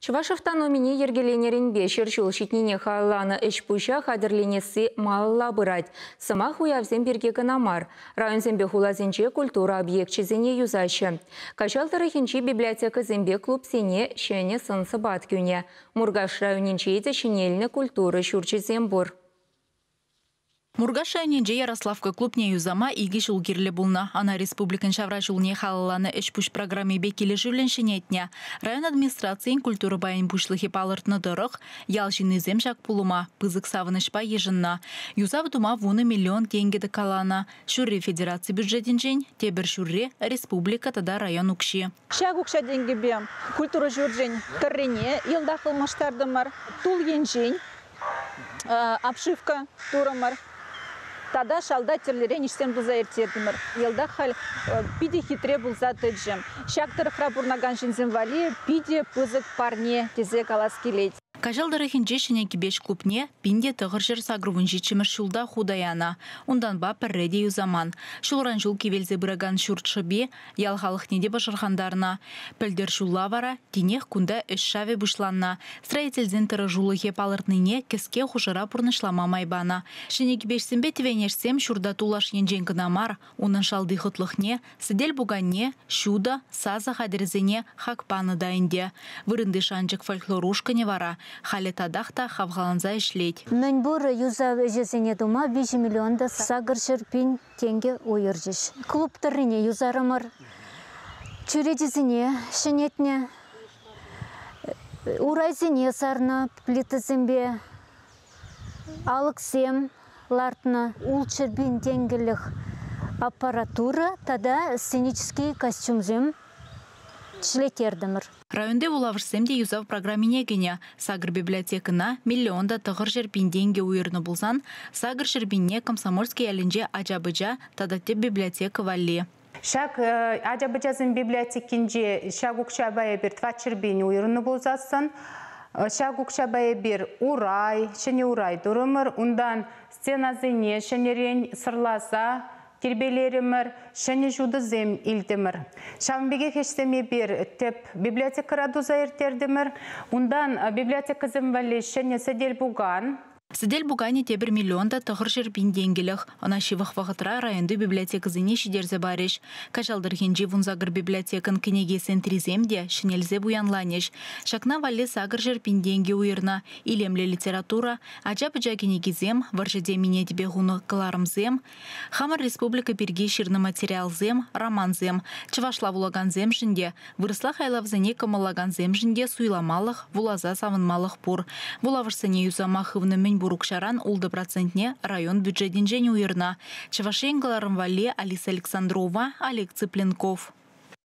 Чуваш автономини ергеленерин бешер жыл шитнине халланы эшпуша хадерленесі малла бұрад. Сымақ уявзен берге гынамар. Район зембе хулазенче культура объектчизене юзашы. Качал тарихинчи библиотека зембе клуб сене шене сынсы бат күне. Мургаш районинче еде шинельні культуры шурчизен бұр. Мургаш районинче Ярославка клубне юзама иги шулгирле булна. Ана республикан шавра жылне халланы эшпуш программе бекелі жүленшенетне. Район администрациян культура байын бушлыхи палыртны дырық, ялшины земшак пулума, пызык савынышпа ежынна. Юзав дума вуны миллион теңгеді калана. Шурри федерации бюджетинчен, тебір шурри республика тада район укши. Шаг укша деньги бем, культура жүржен кыррене, елдақыл маштардымар, тул енжен, обшивка турамар. Тада шалда терлере нишсем дуза эртердимир. Елда хал пиде хитре булза тыджем. Шактыр храбурнаган жинзенвали пиде пызык парне тезе каласкелет. Кажалдарыхинче шенеки беш клубне пинде тығыр жыр сагрувынжи чимір шулда худаяна. Ундан ба пірреде юзаман. Шулран жул кевелзе бұраган шуртшыбе, ялхалық неде башырхандарна. Пілдер шулла вара, денех кунда үш шаве бұшланна. Строительзен тыры жулы хеп алыртныне кеске хушыра пұрнышлама майбана. Шенеки бешсембе тевенерсем шурда тулаш енжен гынамар, унын шалды хытлықне, сідель буганне, шуда, саза хадерзене хакпаны дайынде. Вырынды шанчык фольклорушкане вара. Халі тадақта хавғаланза ішлейд. Мен бұр юза жезене дума 5 миллионда сағыр шырпин тенге ойыржыш. Клубтарыне юзарымыр, чүредізіне, шынетіне, урайзіне сарна, плитізімбе, алықсем, лартына, ул шырпин тенгелік аппаратура, тада сценический костюмзем шлетердімір. Районде улавырсемде юзав программине гене. Сагыр библиотекына миллионда тығыр жербин денге уйырны булзан, сагыр жербинне комсомольский әлінже ажабыжа тадатте библиотека валли. Шак ажабыжазын библиотекинже шак укшабая бир твачербин уйырны булзасын, шак укшабая бир урай, шене урай дурымыр, ундан сценазыне шенерен сырласа, тербелеримір, шәне жуды зем илдімір. Шамбеге хештеме бір теп библиотекара дуза ертердімір. Ундан библиотека земвали шәне сәдел буган. Сідель бугане тебір миллионда тұғыр жербин денгелік. Она шивық вағытра районды библиотека зіне шидерзе бареш. Качалдырхенжи вунзагыр библиотекан кенегесен триземде шинелзе буянланеш. Шакна валли сагыр жербин денге уйырна. Илемле литература, ажабыжа кенегезем, варжеде мине тебе гуны кыларымзем. Хамар республика берге ширны материалзем, романзем. Чывашла вулаган земжінде, вырысла хайлавзене камалаган земжінде суйламалық, вулаза савынмалық пур. Вулавырсыне юзамахывны мен бурукшаран улды процентне район бюджетинжен уйырна. Чывашенгаларым вале Алиса Александрова, Олег Цыпленков.